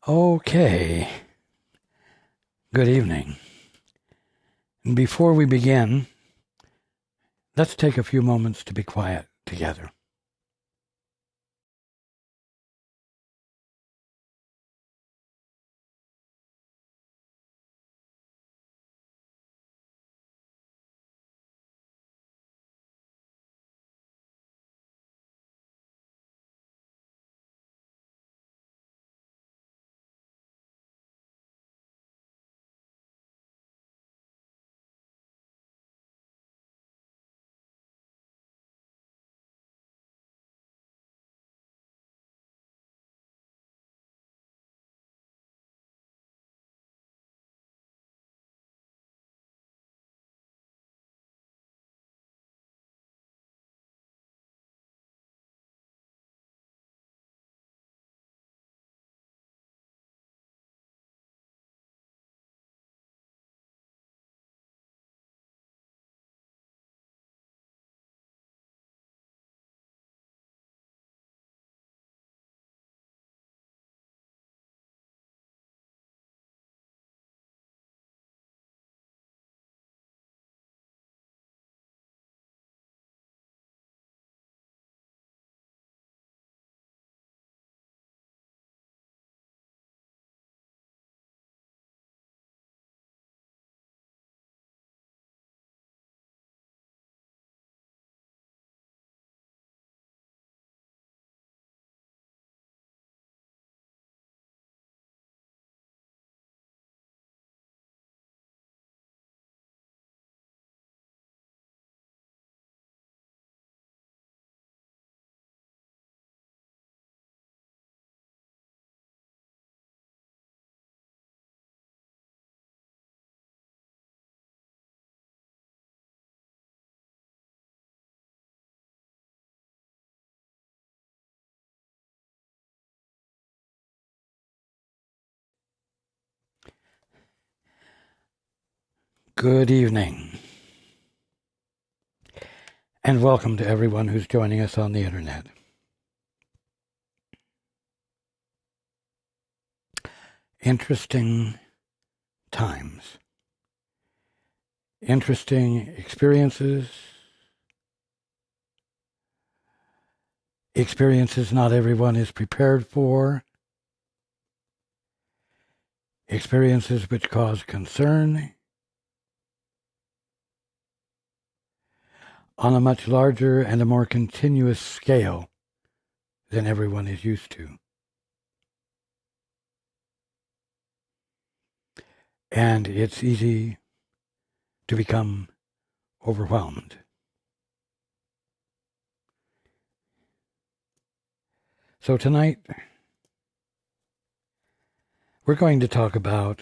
Okay, good evening. And before we begin, let's take a few moments to be quiet together. Good evening, and welcome to everyone who's joining us on the internet. Interesting times, interesting experiences not everyone is prepared for, experiences which cause concern on a much larger and a more continuous scale than everyone is used to. And it's easy to become overwhelmed. So tonight, we're going to talk about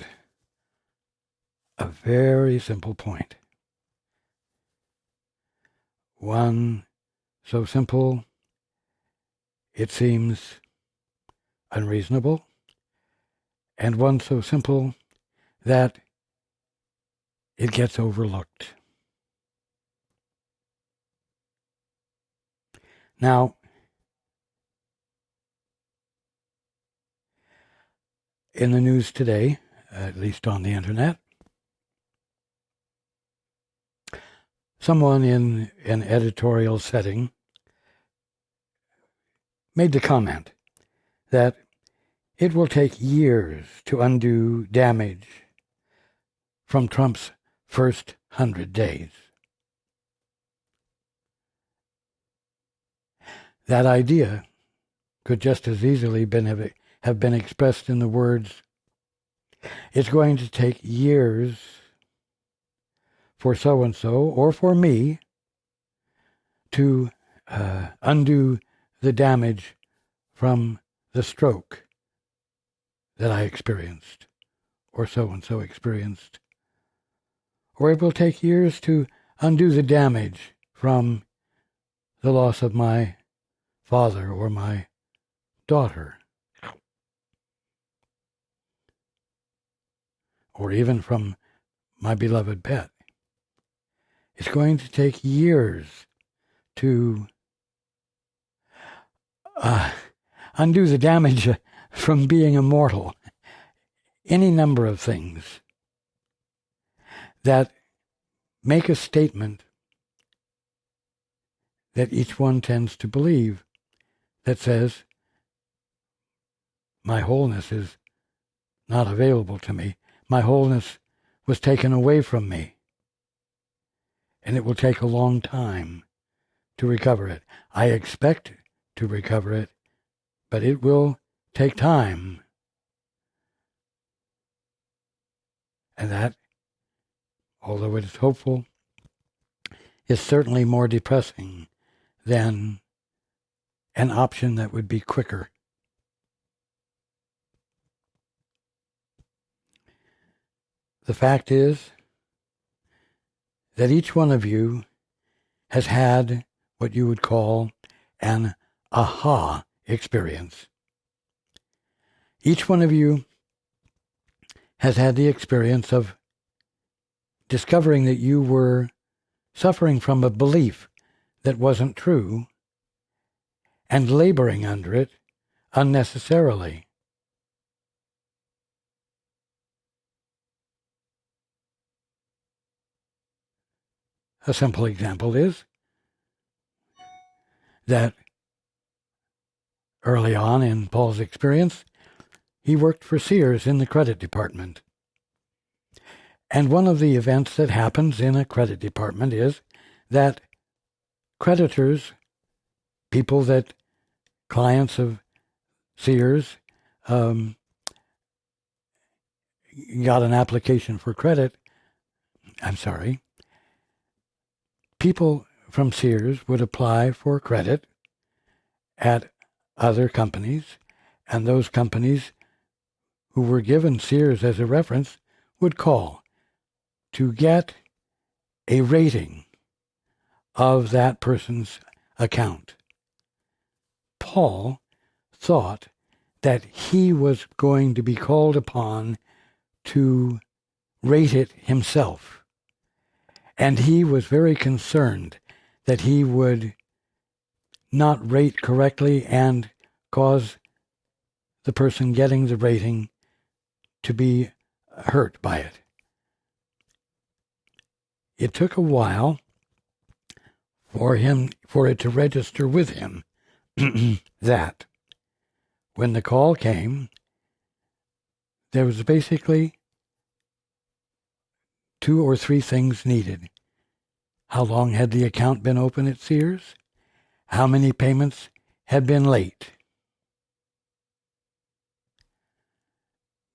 a very simple point. One so simple it seems unreasonable, and one so simple that it gets overlooked. Now, in the news today, at least on the internet, someone in an editorial setting made the comment that it will take years to undo damage from Trump's first 100 days. That idea could just as easily have been expressed in the words, it's going to take years for so-and-so, or for me, to undo the damage from the stroke that I experienced, or so-and-so experienced. Or it will take years to undo the damage from the loss of my father or my daughter, or even from my beloved pet. It's going to take years to undo the damage from being immortal. any number of things that make a statement that each one tends to believe, that says, my wholeness is not available to me. My wholeness was taken away from me. And it will take a long time to recover it. I expect to recover it, but it will take time. And that, although it is hopeful, is certainly more depressing than an option that would be quicker. The fact is that each one of you has had what you would call an aha experience. Each one of you has had the experience of discovering that you were suffering from a belief that wasn't true and laboring under it unnecessarily. A simple example is that early on in Paul's experience, he worked for Sears in the credit department. And one of the events that happens in a credit department is that creditors, clients of Sears, got an application for credit. People from Sears would apply for credit at other companies, and those companies who were given Sears as a reference would call to get a rating of that person's account. Paul thought that he was going to be called upon to rate it himself. And he was very concerned that he would not rate correctly and cause the person getting the rating to be hurt by it. It took a while for it to register with him that when the call came, there was basically 2 or 3 things needed. How long had the account been open at Sears? How many payments had been late?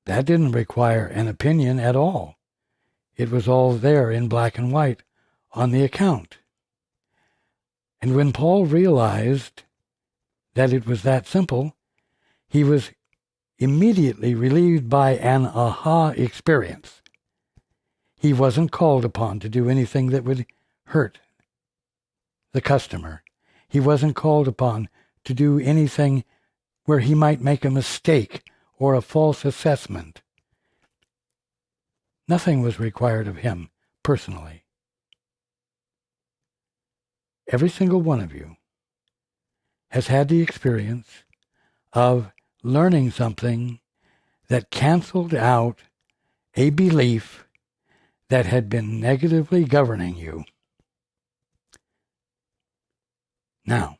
That didn't require an opinion at all. It was all there in black and white on the account. And when Paul realized that it was that simple, he was immediately relieved by an aha experience. He wasn't called upon to do anything that would hurt the customer. He wasn't called upon to do anything where he might make a mistake or a false assessment. Nothing was required of him personally. Every single one of you has had the experience of learning something that canceled out a belief that had been negatively governing you. Now,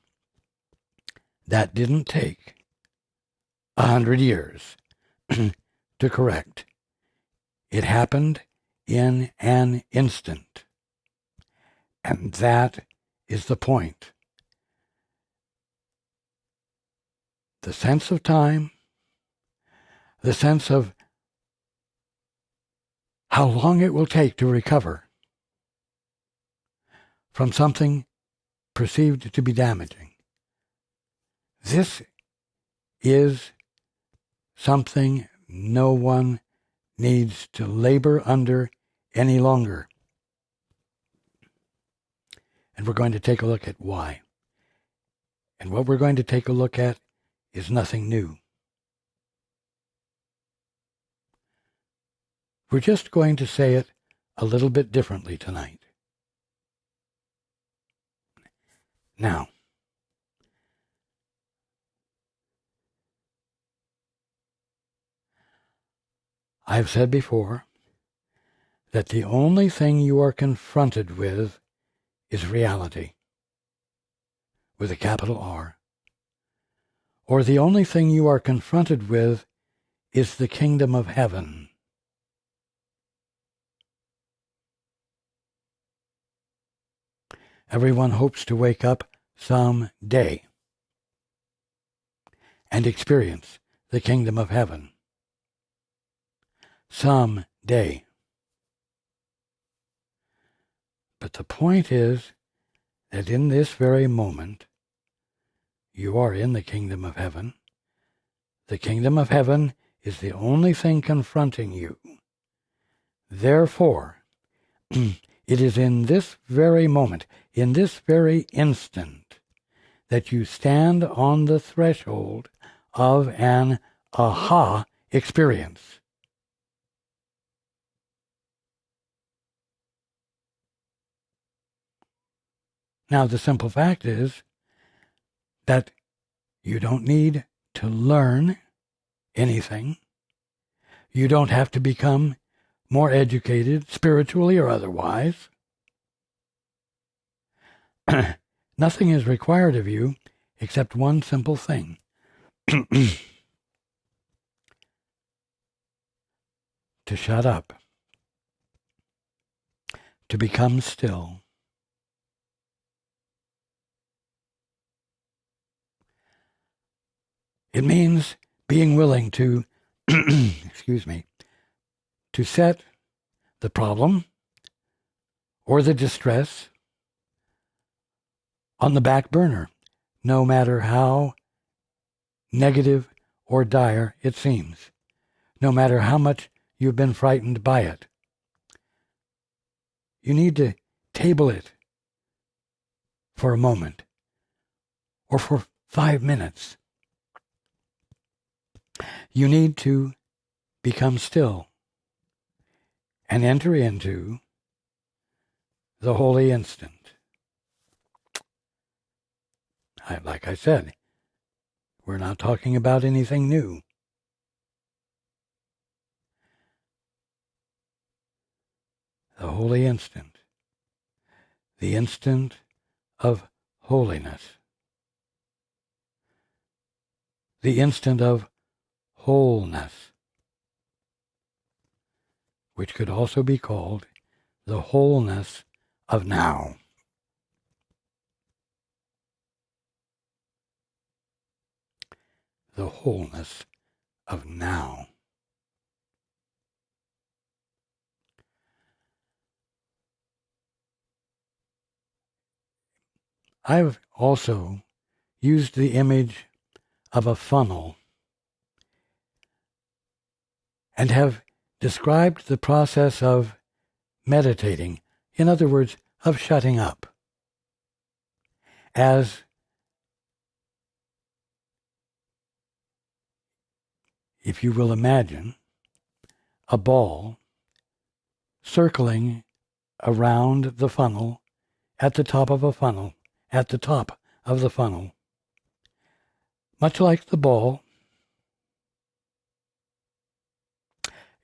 that didn't take 100 years to correct. It happened in an instant. And that is the point. The sense of time, the sense of how long it will take to recover from something perceived to be damaging. This is something no one needs to labor under any longer. And we're going to take a look at why. And what we're going to take a look at is nothing new. We're just going to say it a little bit differently tonight. Now, I've said before that the only thing you are confronted with is reality, with a capital R. Or the only thing you are confronted with is the kingdom of heaven. Everyone hopes to wake up some day and experience the kingdom of heaven. Some day. But the point is that in this very moment, you are in the kingdom of heaven. The kingdom of heaven is the only thing confronting you. Therefore, it is in this very moment, in this very instant, that you stand on the threshold of an aha experience. Now, the simple fact is that you don't need to learn anything. You don't have to become more educated, spiritually or otherwise. Nothing is required of you except one simple thing. To shut up. To become still. It means being willing to, excuse me, to set the problem or the distress on the back burner, no matter how negative or dire it seems, no matter how much you've been frightened by it. You need to table it for a moment or for 5 minutes. You need to become still and enter into the holy instant. Like I said, we're not talking about anything new. The holy instant. The instant of holiness. The instant of wholeness, which could also be called the wholeness of now. The wholeness of now. I've also used the image of a funnel and have described the process of meditating, in other words, of shutting up, as if you will imagine a ball circling around the funnel at the top of a funnel, at the top of the funnel, much like the ball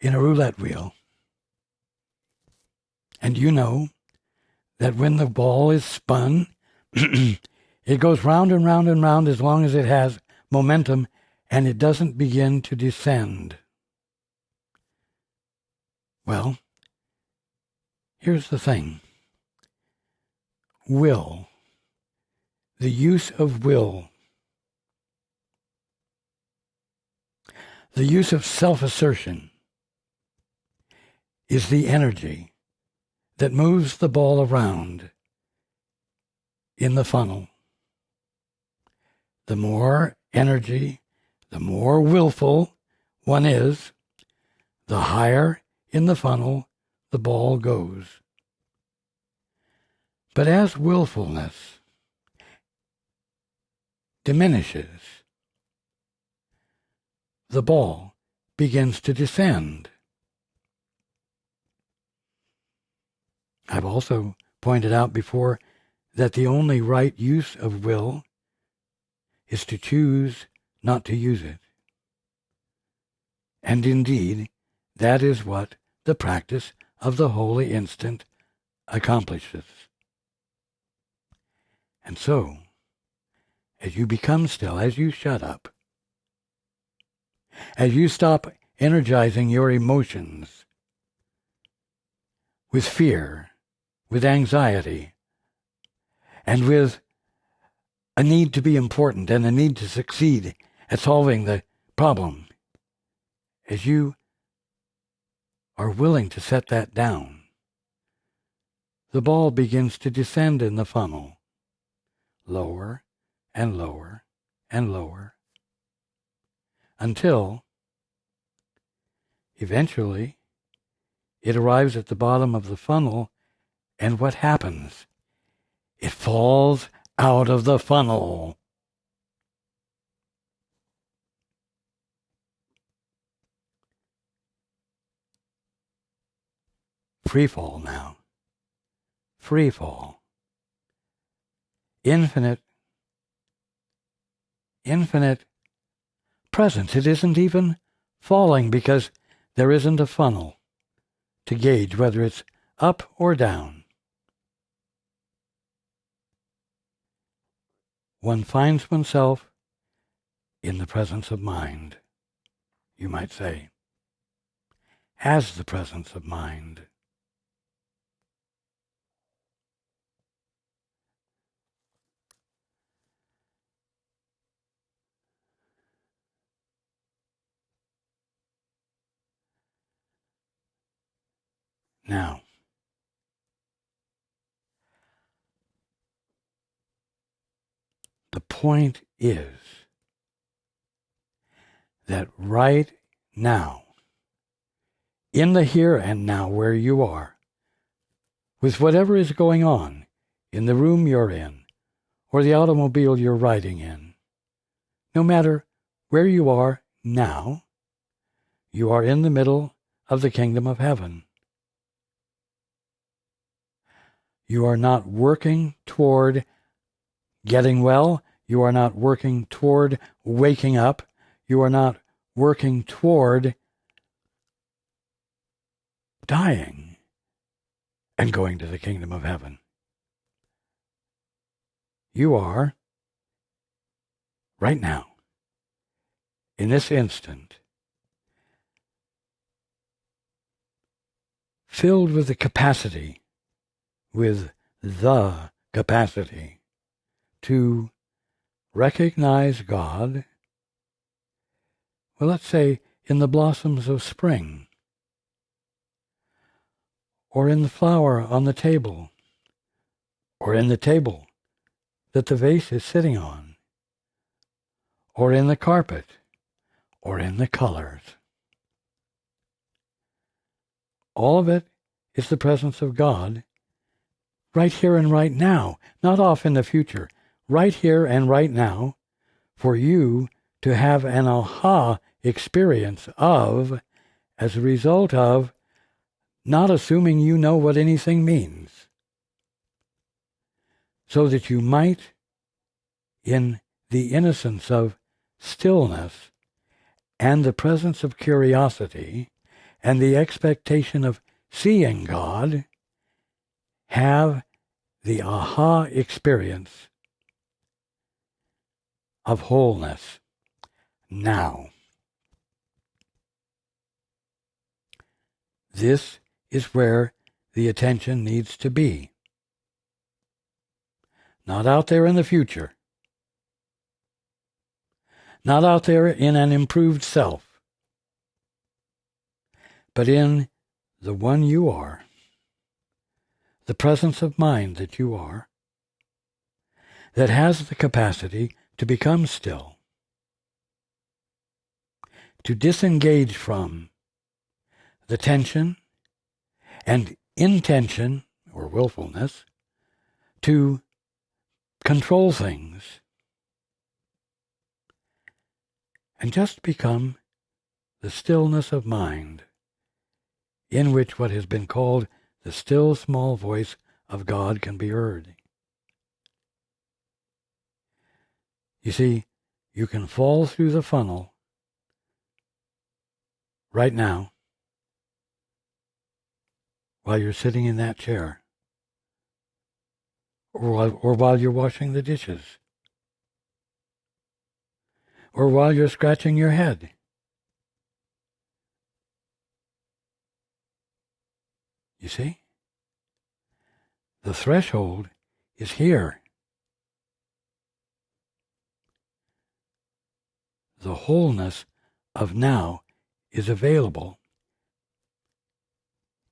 in a roulette wheel. And you know that when the ball is spun, it goes round and round and round as long as it has momentum and it doesn't begin to descend. Well, here's the thing. Will, the use of will, the use of self-assertion is the energy that moves the ball around in the funnel. The more energy, the more willful one is, the higher in the funnel the ball goes. But as willfulness diminishes, the ball begins to descend. I've also pointed out before that the only right use of will is to choose not to use it. And indeed, That is what the practice of the holy instant accomplishes. And so, as you become still, as you shut up, as you stop energizing your emotions with fear, with anxiety, and with a need to be important and a need to succeed at solving the problem, as you are willing to set that down, the ball begins to descend in the funnel, lower and lower and lower, until eventually it arrives at the bottom of the funnel, and what happens? It falls out of the funnel. Free fall now. Free fall. Infinite presence. It isn't even falling because there isn't a funnel to gauge whether it's up or down. One finds oneself in the presence of mind, you might say, as the presence of mind. Now, the point is that right now, in the here and now where you are, with whatever is going on in the room you're in, or the automobile you're riding in, no matter where you are now, you are in the middle of the kingdom of heaven. You are not working toward getting well. You are not working toward waking up. You are not working toward dying and going to the kingdom of heaven. You are, right now, in this instant, filled with the capacity to recognize God, well, let's say in the blossoms of spring, or in the flower on the table, or in the table that the vase is sitting on, or in the carpet, or in the colors. All of it is the presence of God right here and right now, not off in the future, right here and right now, for you to have an aha experience of, as a result of not assuming you know what anything means, so that you might, in the innocence of stillness and the presence of curiosity and the expectation of seeing God, have the aha experience of wholeness now. This is where the attention needs to be. Not out there in the future. Not out there in an improved self. But in the one you are. The presence of mind that you are, that has the capacity to become still, to disengage from the tension and intention, or willfulness, to control things, and just become the stillness of mind, in which what has been called the still small voice of God can be heard. You see, you can fall through the funnel right now while you're sitting in that chair, or while you're washing the dishes, or while you're scratching your head. You see? The threshold is here. The wholeness of now is available.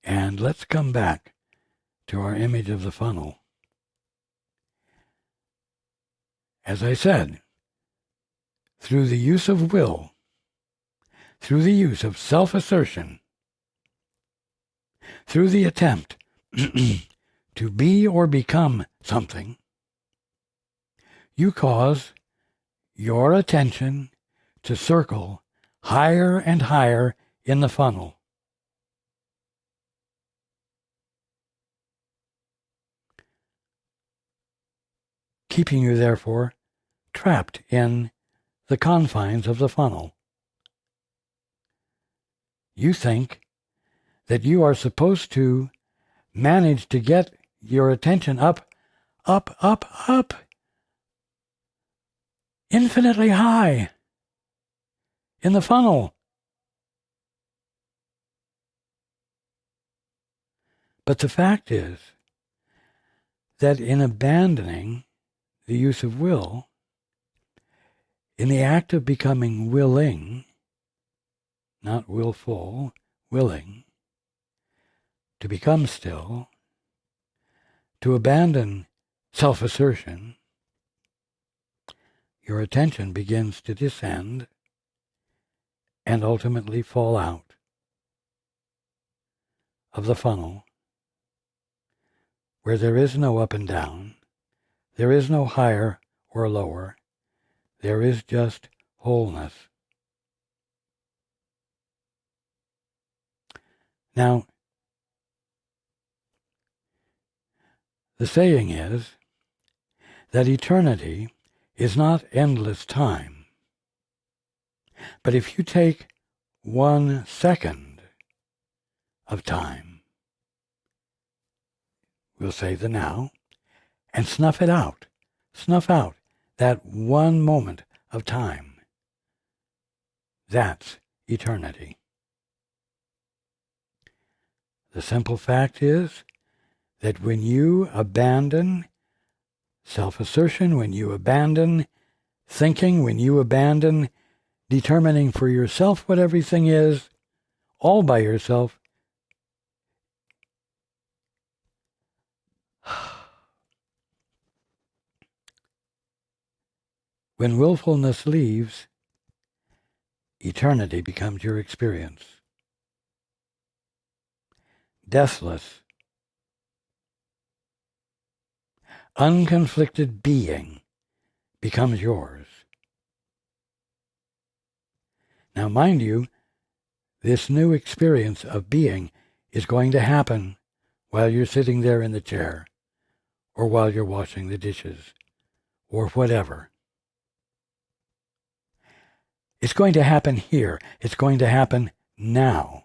And let's come back to our image of the funnel. As I said, through the use of will, through the use of self-assertion, through the attempt to be or become something, you cause your attention to circle higher and higher in the funnel. Keeping you, therefore, trapped in the confines of the funnel. You think that you are supposed to manage to get your attention up, infinitely high in the funnel. But the fact is that in abandoning the use of will, in the act of becoming willing, not willful, willing, to become still, to abandon self-assertion, your attention begins to descend and ultimately fall out of the funnel, where there is no up and down, there is no higher or lower, there is just wholeness. Now, the saying is that eternity is not endless time. But if you take 1 second of time, we'll say the now, and snuff out that one moment of time, that's eternity. The simple fact is that when you abandon self-assertion, when you abandon thinking, when you abandon determining for yourself what everything is, all by yourself, when willfulness leaves, eternity becomes your experience. Deathless, unconflicted being becomes yours. Now, mind you, this new experience of being is going to happen while you're sitting there in the chair, or while you're washing the dishes, or whatever. It's going to happen here. It's going to happen now.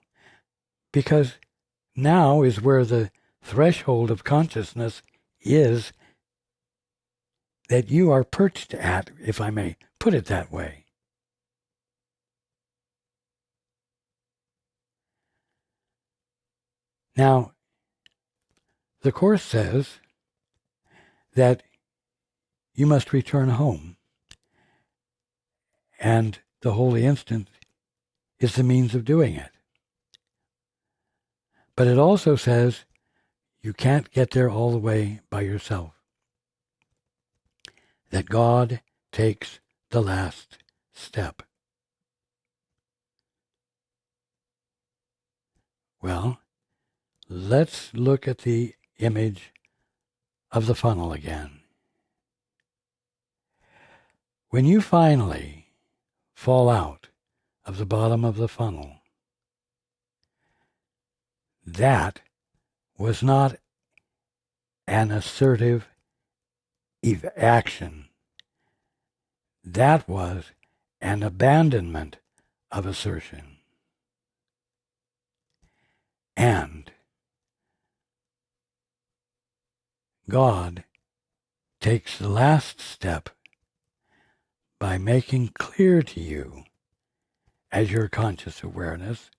Because now is where the threshold of consciousness is that you are perched at, if I may put it that way. Now, the Course says that you must return home, and the holy instant is the means of doing it. But it also says you can't get there all the way by yourself. That God takes the last step. Well, let's look at the image of the funnel again. When you finally fall out of the bottom of the funnel, that was not an assertive action. That was an abandonment of assertion. And God takes the last step by making clear to you, as your conscious awareness,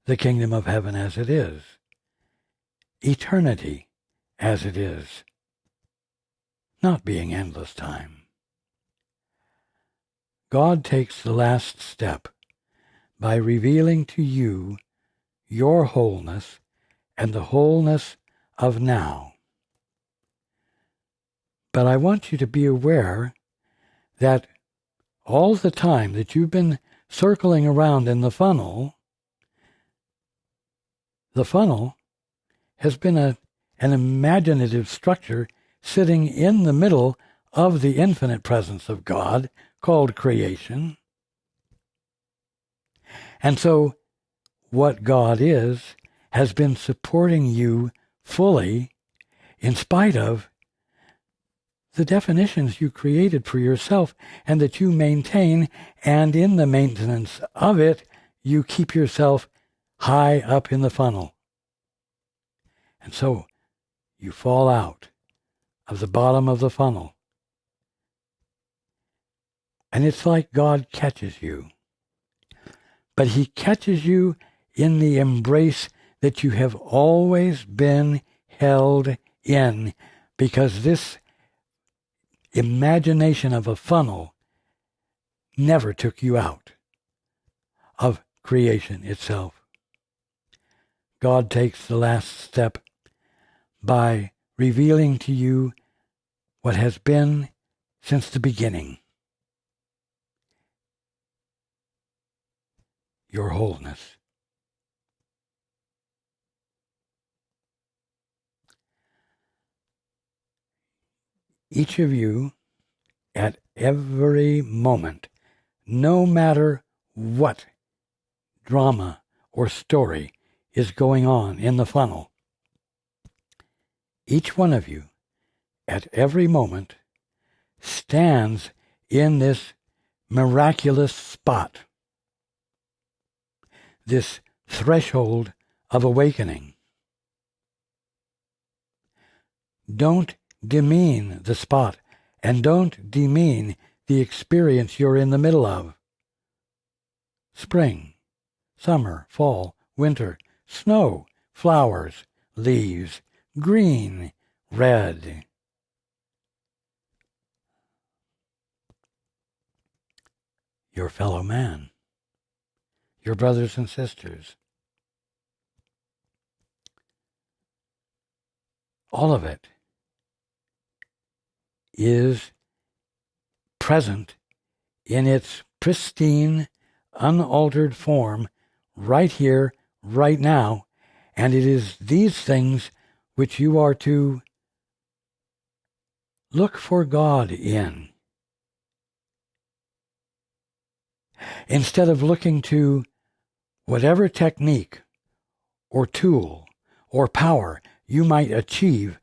the kingdom of heaven as it is, eternity as it is, not being endless time. God takes the last step by revealing to you your wholeness and the wholeness of now. But I want you to be aware that all the time that you've been circling around in the funnel has been an imaginative structure sitting in the middle of the infinite presence of God called creation. And so what God is has been supporting you fully in spite of the definitions you created for yourself and that you maintain, and in the maintenance of it, you keep yourself high up in the funnel. And so you fall out of the bottom of the funnel. And it's like God catches you. But he catches you in the embrace that you have always been held in, because this imagination of a funnel never took you out of creation itself. God takes the last step by revealing to you what has been since the beginning, your wholeness. Each of you, at every moment, no matter what drama or story is going on in the funnel, each one of you, at every moment, stands in this miraculous spot, this threshold of awakening. Don't demean the spot, and don't demean the experience you're in the middle of. Spring, summer, fall, winter, snow, flowers, leaves, green, red. Your fellow man, your brothers and sisters. All of it is present in its pristine, unaltered form right here, right now, and it is these things which you are to look for God in. Instead of looking to whatever technique or tool or power you might achieve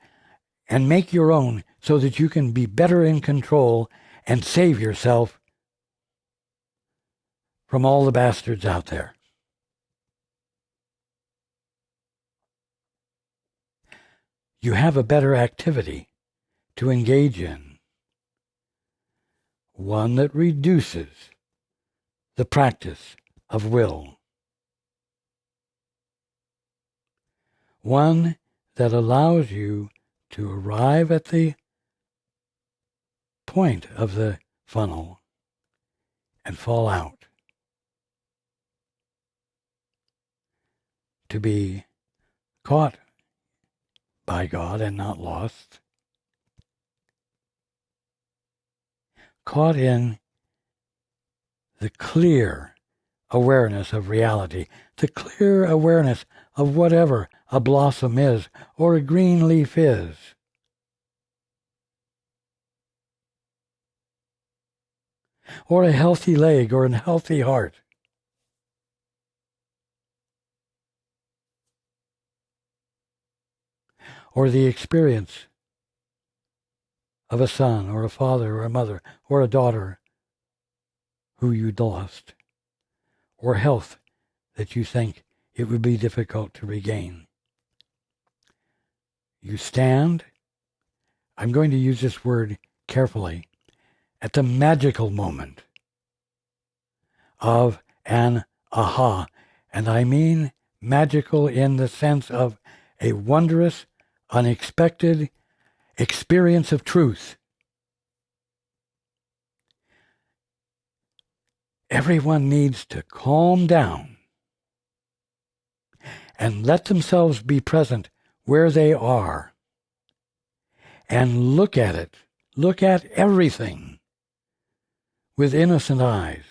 and make your own so that you can be better in control and save yourself from all the bastards out there. You have a better activity to engage in, one that reduces the practice of will, one that allows you to arrive at the point of the funnel and fall out, to be caught by God and not lost, caught in the clear awareness of reality, the clear awareness of whatever a blossom is or a green leaf is. Or a healthy leg or a healthy heart. Or the experience of a son or a father or a mother or a daughter who you lost, or health that you think it would be difficult to regain. You stand, I'm going to use this word carefully, at the magical moment of an aha. And I mean magical in the sense of a wondrous, unexpected experience of truth. Everyone needs to calm down and let themselves be present where they are and look at it, look at everything with innocent eyes,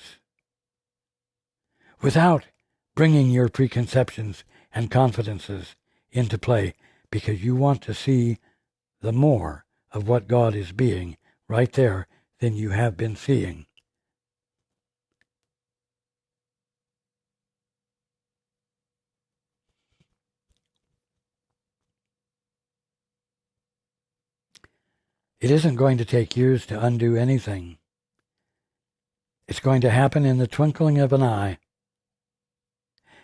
without bringing your preconceptions and confidences into play, because you want to see the more of what God is being right there than you have been seeing. It isn't going to take years to undo anything. It's going to happen in the twinkling of an eye.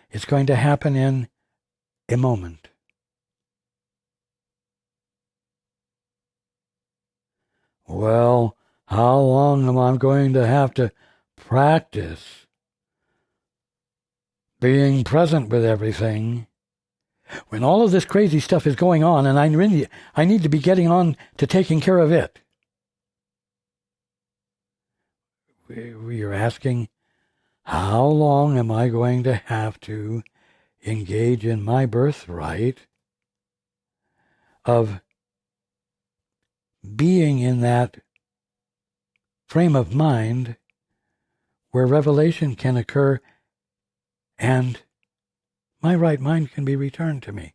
It's going to happen in a moment. Well, how long am I going to have to practice being present with everything when all of this crazy stuff is going on and I need to be getting on to taking care of it? We are asking, how long am I going to have to engage in my birthright of being in that frame of mind where revelation can occur and my right mind can be returned to me?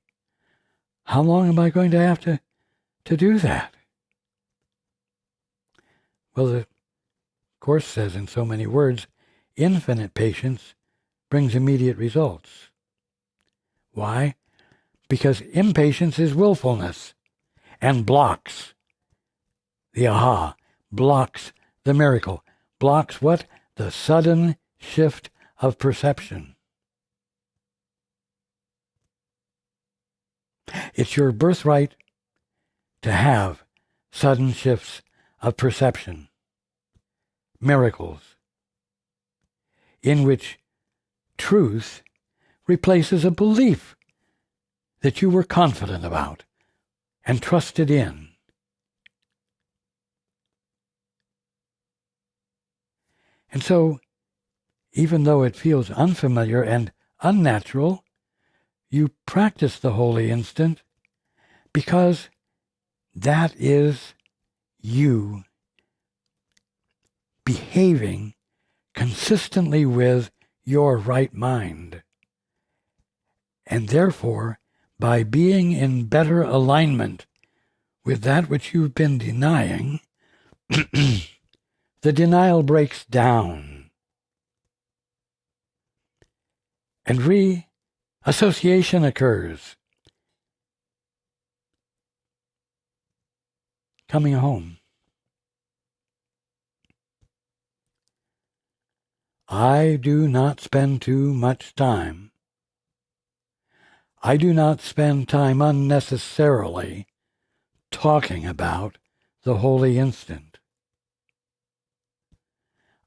How long am I going to have to do that? Well, the Course says in so many words, infinite patience brings immediate results. Why? Because impatience is willfulness and blocks the aha, blocks the miracle, blocks what? The sudden shift of perception. It's your birthright to have sudden shifts of perception, miracles, in which truth replaces a belief that you were confident about and trusted in. And so, even though it feels unfamiliar and unnatural, you practice the holy instant because that is you behaving consistently with your right mind. And therefore, by being in better alignment with that which you've been denying, the denial breaks down. And reassociation occurs. Coming home. I do not spend too much time. I do not spend time unnecessarily talking about the holy instant.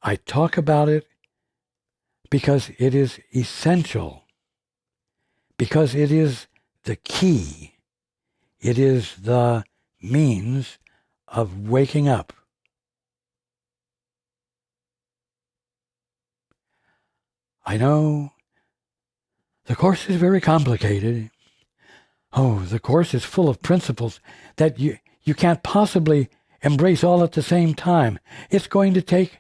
I talk about it because it is essential, because it is the key, it is the means of waking up. I know the Course is very complicated. Oh, the Course is full of principles that you can't possibly embrace all at the same time. It's going to take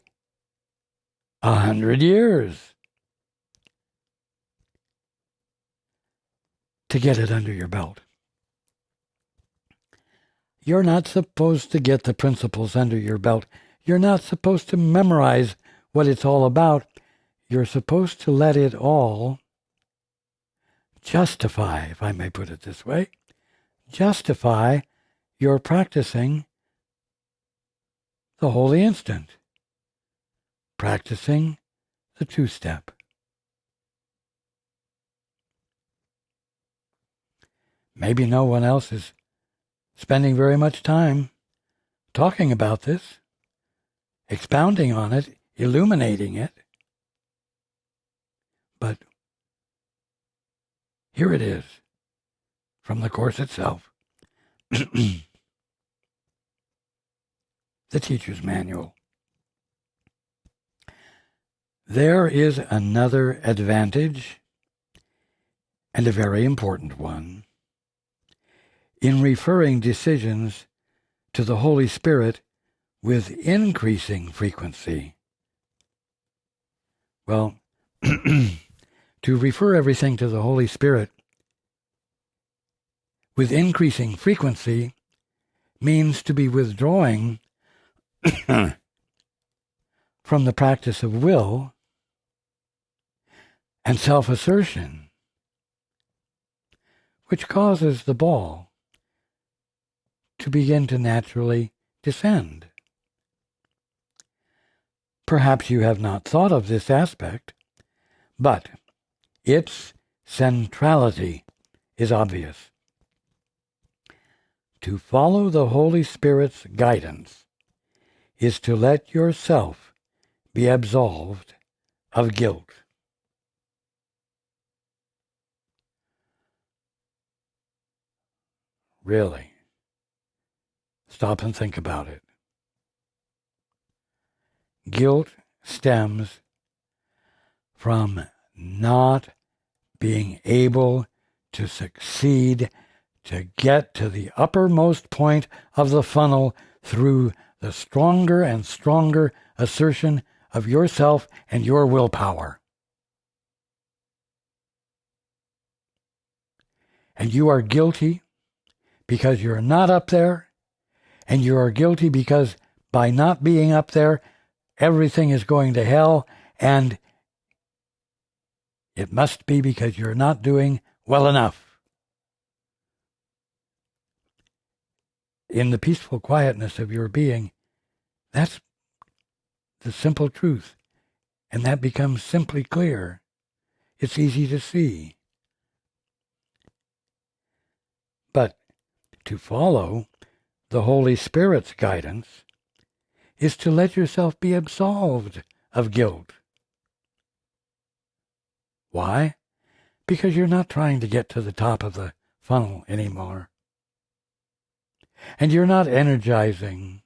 100 years to get it under your belt. You're not supposed to get the principles under your belt. You're not supposed to memorize what it's all about. You're supposed to let it all justify, if I may put it this way, justify your practicing the holy instant, practicing the two-step. Maybe no one else is spending very much time talking about this, expounding on it, illuminating it. But here it is from the Course itself. The Teacher's Manual. There is another advantage, and a very important one, in referring decisions to the Holy Spirit with increasing frequency. Well, to refer everything to the Holy Spirit with increasing frequency means to be withdrawing from the practice of will and self-assertion, which causes the ball to begin to naturally descend. Perhaps you have not thought of this aspect, but its centrality is obvious. To follow the Holy Spirit's guidance is to let yourself be absolved of guilt. Really. Stop and think about it. Guilt stems from not being able to succeed to get to the uppermost point of the funnel through the stronger and stronger assertion of yourself and your willpower. And you are guilty because you're not up there, and you are guilty because by not being up there, everything is going to hell, and it must be because you're not doing well enough. In the peaceful quietness of your being, that's the simple truth, and that becomes simply clear. It's easy to see. But to follow the Holy Spirit's guidance is to let yourself be absolved of guilt. Why? Because you're not trying to get to the top of the funnel anymore. And you're not energizing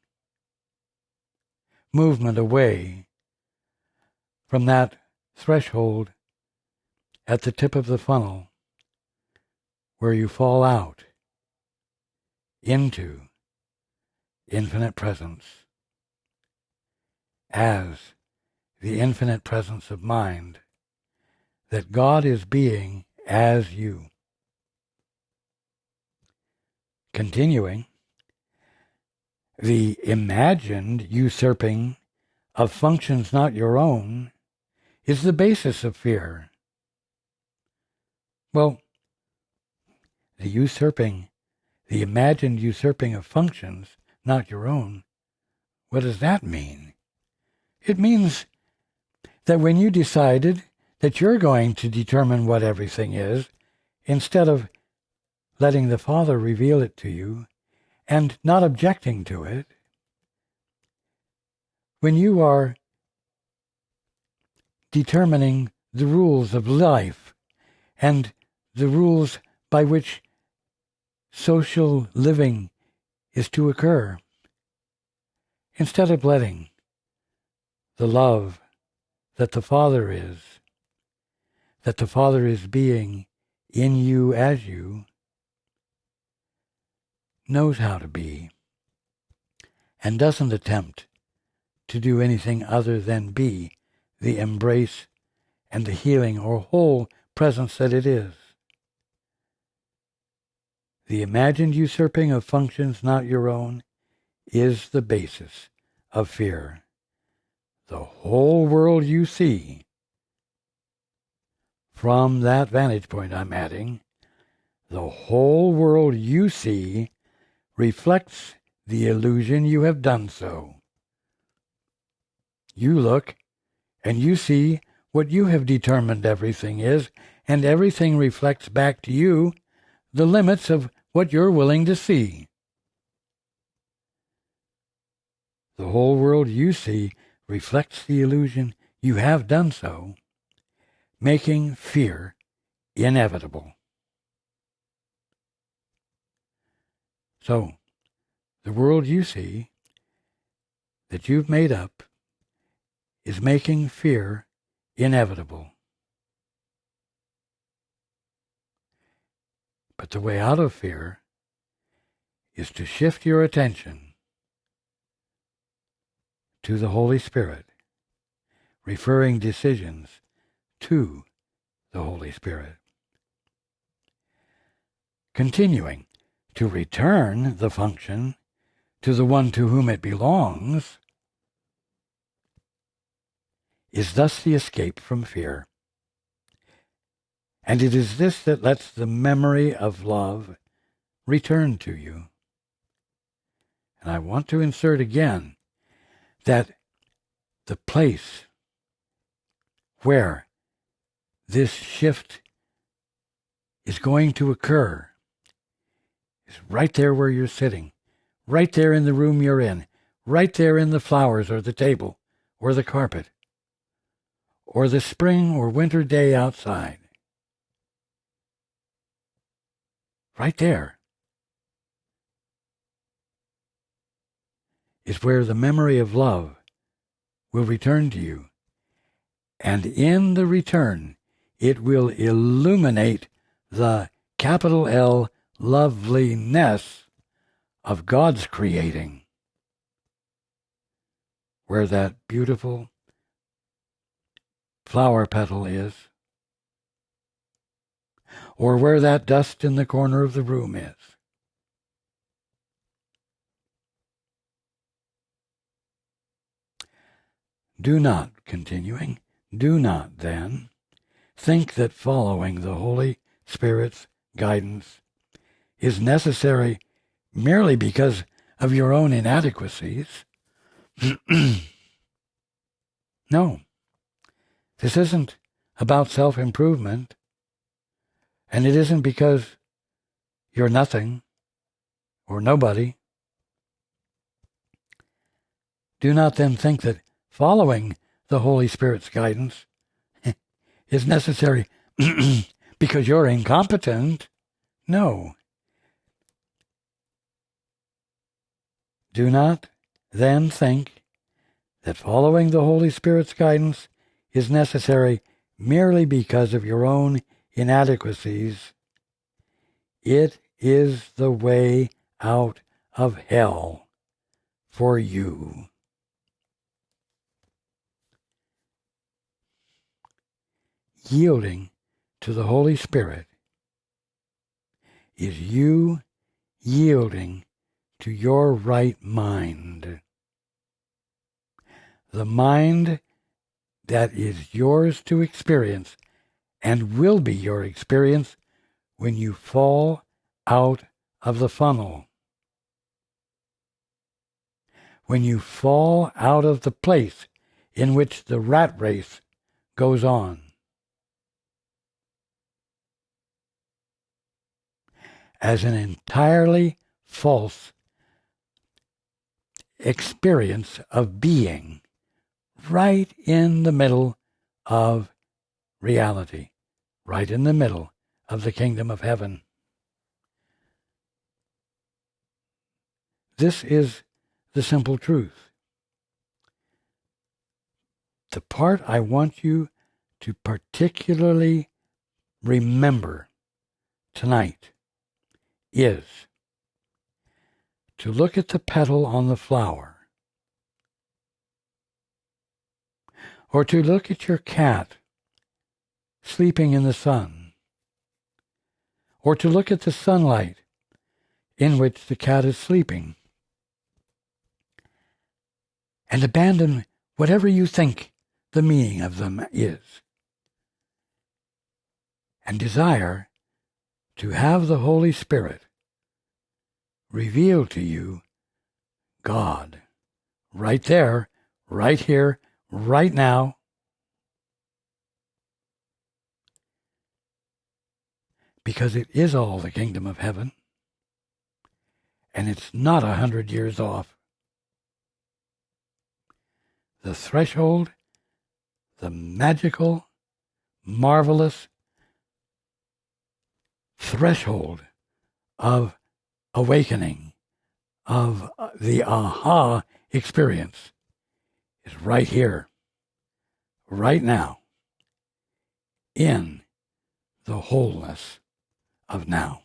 movement away from that threshold at the tip of the funnel where you fall out into infinite presence as the infinite presence of mind, that God is being as you. Continuing, the imagined usurping of functions not your own is the basis of fear. Well, the imagined usurping of functions not your own, what does that mean? It means that when you decided that you're going to determine what everything is, instead of letting the Father reveal it to you and not objecting to it, when you are determining the rules of life and the rules by which social living is to occur, instead of letting the love that the Father is being in you as you, knows how to be, and doesn't attempt to do anything other than be the embrace and the healing or whole presence that it is. The imagined usurping of functions not your own is the basis of fear. The whole world you see, from that vantage point I'm adding, the whole world you see reflects the illusion you have done so. You look and you see what you have determined everything is, and everything reflects back to you the limits of what you're willing to see. the whole world you see reflects the illusion you have done so, making fear inevitable. So, the world you see that you've made up is making fear inevitable. But the way out of fear is to shift your attention to the Holy Spirit, referring decisions to the Holy Spirit. Continuing to return the function to the one to whom it belongs is thus the escape from fear. And it is this that lets the memory of love return to you. And I want to insert again that the place where this shift is going to occur is right there where you're sitting, right there in the room you're in, right there in the flowers or the table or the carpet or the spring or winter day outside. Right there is where the memory of love will return to you. And in the return, it will illuminate the capital L loveliness of God's creating, where that beautiful flower petal is, or where that dust in the corner of the room is. Do not, continuing, do not then think that following the Holy Spirit's guidance is necessary merely because of your own inadequacies. No, this isn't about self-improvement, and it isn't because you're nothing or nobody. Do not then think that following the Holy Spirit's guidance is necessary because you're incompetent. No. Do not then think that following the Holy Spirit's guidance is necessary merely because of your own inadequacies. It is the way out of hell for you. Yielding to the Holy Spirit is you yielding to your right mind. The mind that is yours to experience and will be your experience when you fall out of the funnel. When you fall out of the place in which the rat race goes on. As an entirely false experience of being right in the middle of reality, right in the middle of the kingdom of heaven. This is the simple truth. The part I want you to particularly remember tonight is to look at the petal on the flower, or to look at your cat sleeping in the sun, or to look at the sunlight in which the cat is sleeping, and abandon whatever you think the meaning of them is, and desire to have the Holy Spirit reveal to you God right there, right here, right now. Because it is all the kingdom of heaven, and it's not 100 years off. the threshold, the magical, marvelous threshold of awakening, of the aha experience is right here, right now, in the wholeness of now.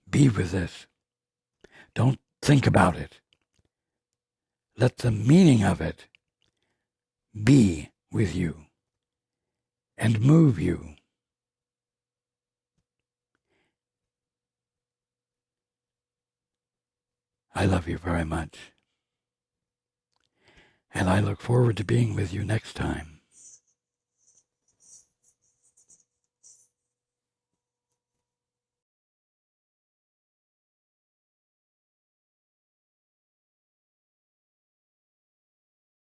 Be with this. Don't think about it. Let the meaning of it be with you and move you. I love you very much. And I look forward to being with you next time.